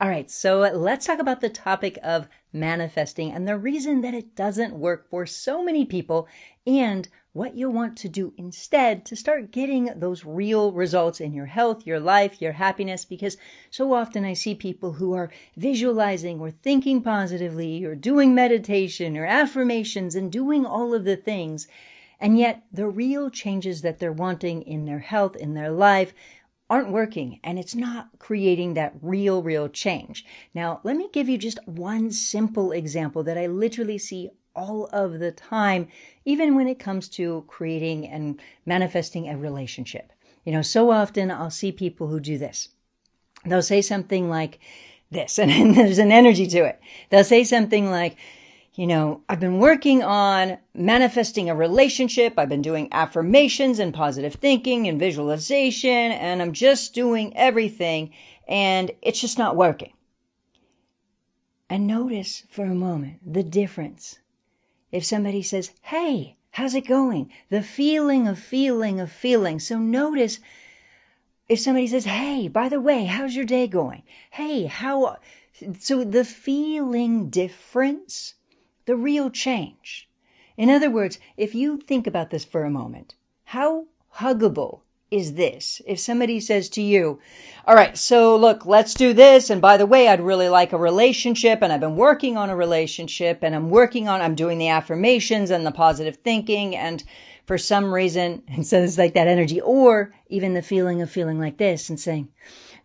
All right, so let's talk about the topic of manifesting and the reason that it doesn't work for so many people and what you'll want to do instead to start getting those real results in your health, your life, your happiness, because so often I see people who are visualizing or thinking positively or doing meditation or affirmations and doing all of the things, and yet the real changes that they're wanting in their health, in their life, aren't working, and it's not creating that real change. Now, let me give you just one simple example that I literally see all of the time, even when it comes to creating and manifesting a relationship. So often I'll see people who do this. They'll say something like this, and there's an energy to it. They'll say something like, I've been working on manifesting a relationship. I've been doing affirmations and positive thinking and visualization, and I'm just doing everything, and it's just not working. And notice for a moment the difference. If somebody says, hey, how's it going? The feeling of feeling. So notice if somebody says, hey, by the way, how's your day going? Hey, so the feeling difference, the real change. In other words, if you think about this for a moment, how huggable is this? If somebody says to you, all right, so look, let's do this. And by the way, I'd really like a relationship, and I've been working on a relationship, and I'm doing the affirmations and the positive thinking, and for some reason, and so it's like that energy, or even the feeling of feeling like this and saying,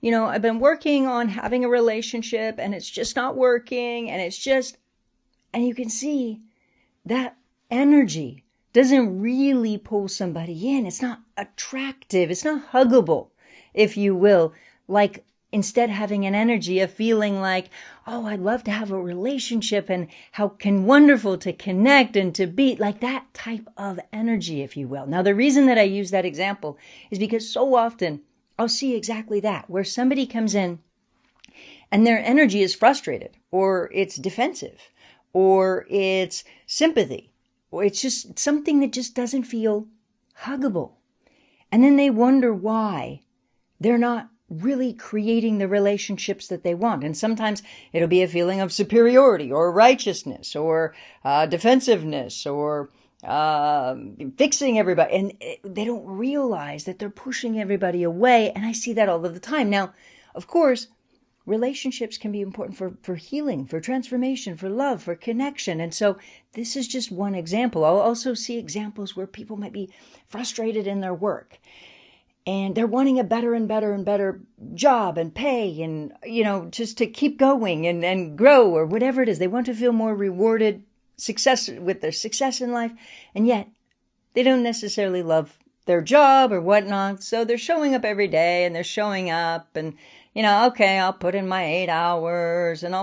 I've been working on having a relationship, and it's just not working, and you can see that energy doesn't really pull somebody in. It's not attractive. It's not huggable, if you will. Like instead having an energy of feeling like, oh, I'd love to have a relationship, and how wonderful to connect and to be, like that type of energy, if you will. Now, the reason that I use that example is because so often I'll see exactly that, where somebody comes in and their energy is frustrated, or it's defensive, or it's sympathy, or it's just something that just doesn't feel huggable. And then they wonder why they're not really creating the relationships that they want. And sometimes it'll be a feeling of superiority or righteousness or defensiveness or fixing everybody. And they don't realize that they're pushing everybody away. And I see that all of the time. Now, of course, relationships can be important for healing, for transformation, for love, for connection. And so this is just one example. I'll also see examples where people might be frustrated in their work, and they're wanting a better and better job and pay, and, just to keep going and grow, or whatever it is. They want to feel more rewarded with their success in life. And yet they don't necessarily love their job or whatnot. So they're showing up every day, and they're showing up, and okay, I'll put in my 8 hours, and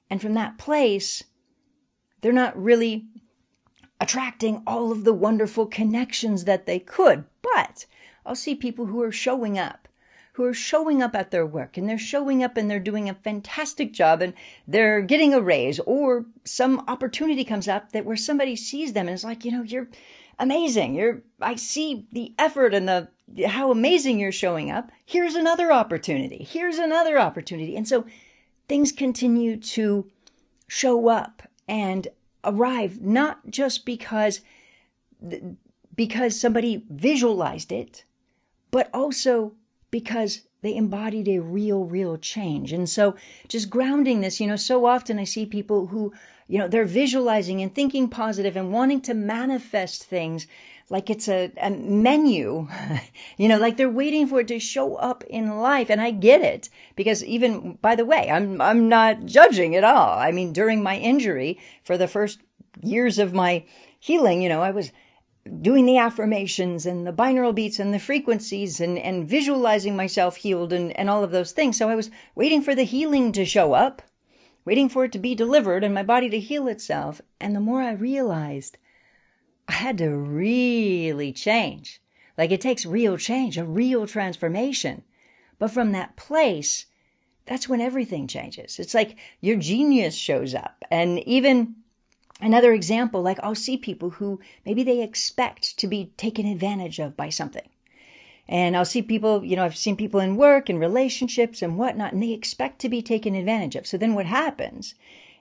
and from that place, they're not really attracting all of the wonderful connections that they could. But I'll see people who are showing up at their work, and they're showing up and they're doing a fantastic job, and they're getting a raise, or some opportunity comes up where somebody sees them and is like, you're amazing. I see the effort and how amazing you're showing up. Here's another opportunity. And so things continue to show up and arrive, not just because somebody visualized it, but also because they embodied a real change. And so just grounding this, so often I see people who, they're visualizing and thinking positive and wanting to manifest things like it's a menu, like they're waiting for it to show up in life. And I get it, because even, by the way, I'm not judging at all. I mean, during my injury, for the first years of my healing, I was doing the affirmations and the binaural beats and the frequencies and visualizing myself healed and all of those things. So I was waiting for the healing to show up, waiting for it to be delivered and my body to heal itself. And the more I realized, I had to really change. Like, it takes real change, a real transformation. But from that place, that's when everything changes. It's like your genius shows up. And even another example, like I'll see people who maybe they expect to be taken advantage of by something. And I'll see people, I've seen people in work and relationships and whatnot, and they expect to be taken advantage of. So then what happens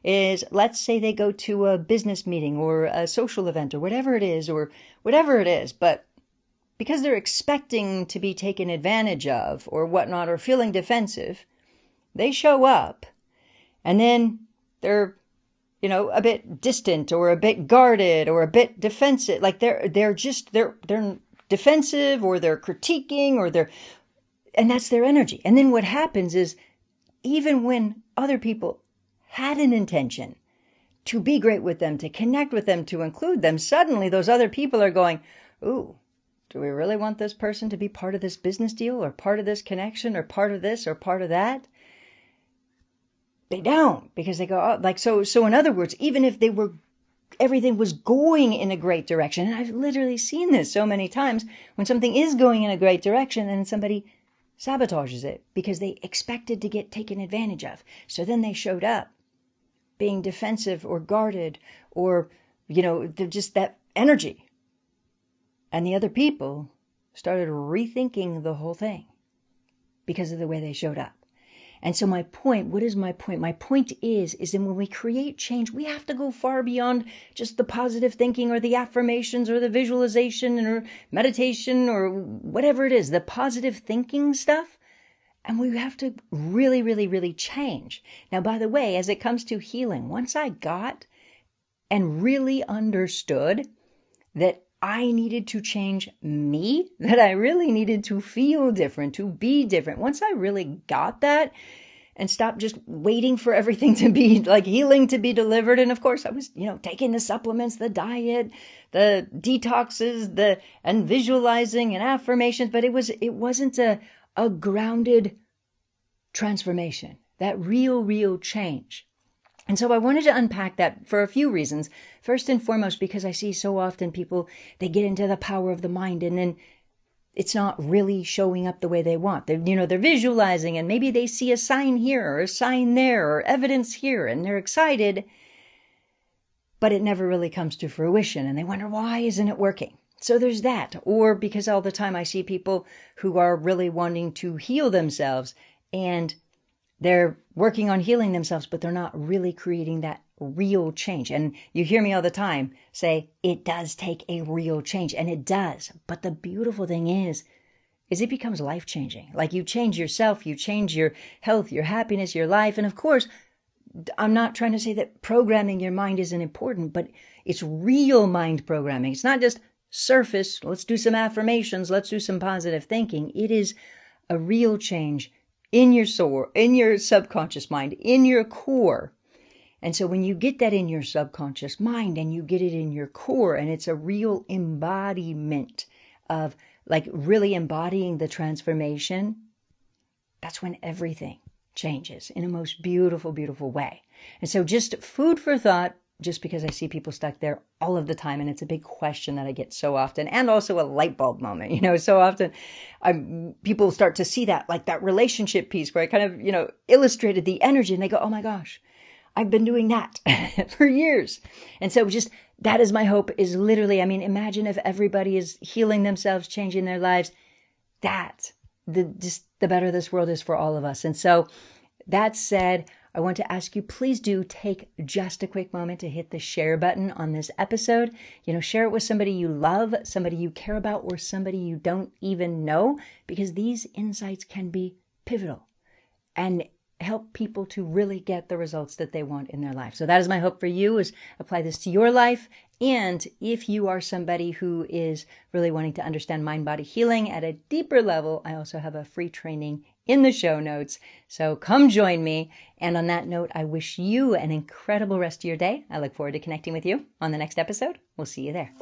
is, let's say they go to a business meeting or a social event or whatever it is, but because they're expecting to be taken advantage of or whatnot, or feeling defensive, they show up and then they're, a bit distant or a bit guarded or a bit defensive. Like they're defensive, or they're critiquing, and that's their energy. And then what happens is, even when other people had an intention to be great with them, to connect with them, to include them, suddenly those other people are going, ooh, do we really want this person to be part of this business deal or part of this connection or part of this or part of that? They don't, because they go, oh, so in other words, even if everything was going in a great direction. And I've literally seen this so many times, when something is going in a great direction and somebody sabotages it because they expected to get taken advantage of. So then they showed up being defensive or guarded, or, they're just that energy. And the other people started rethinking the whole thing because of the way they showed up. And so my point, what is my point? My point is that when we create change, we have to go far beyond just the positive thinking or the affirmations or the visualization or meditation or whatever it is, the positive thinking stuff. And we have to really, really, really change. Now, by the way, as it comes to healing, once I got and really understood that I needed to change me, that I really needed to feel different, to be different. Once I really got that and stopped just waiting for everything to be like healing to be delivered. And of course I was, taking the supplements, the diet, the detoxes, and visualizing and affirmations, but it wasn't a grounded transformation, that real change. And so I wanted to unpack that for a few reasons. First and foremost, because I see so often people, they get into the power of the mind and then it's not really showing up the way they want. They're visualizing, and maybe they see a sign here or a sign there or evidence here, and they're excited, but it never really comes to fruition. And they wonder, why isn't it working? So there's that. Or because all the time I see people who are really wanting to heal themselves, and they're working on healing themselves, but they're not really creating that real change. And you hear me all the time say, it does take a real change, and it does. But the beautiful thing is it becomes life-changing. Like, you change yourself, you change your health, your happiness, your life. And of course, I'm not trying to say that programming your mind isn't important, but it's real mind programming. It's not just surface, let's do some affirmations, let's do some positive thinking. It is a real change in your soul, in your subconscious mind, in your core. And so when you get that in your subconscious mind and you get it in your core, and it's a real embodiment of, like, really embodying the transformation, that's when everything changes in a most beautiful, beautiful way. And so just food for thought, just because I see people stuck there all of the time, and it's a big question that I get so often, and also a light bulb moment. So often people start to see that, like that relationship piece where I kind of, illustrated the energy, and they go, oh my gosh, I've been doing that for years. And so just that is my hope, is literally, imagine if everybody is healing themselves, changing their lives, the better this world is for all of us. And so that said, I want to ask you, please do take just a quick moment to hit the share button on this episode. Share it with somebody you love, somebody you care about, or somebody you don't even know, because these insights can be pivotal and help people to really get the results that they want in their life. So that is my hope for you, is apply this to your life. And if you are somebody who is really wanting to understand mind-body healing at a deeper level, I also have a free training in the show notes. So come join me. And on that note, I wish you an incredible rest of your day. I look forward to connecting with you on the next episode. We'll see you there.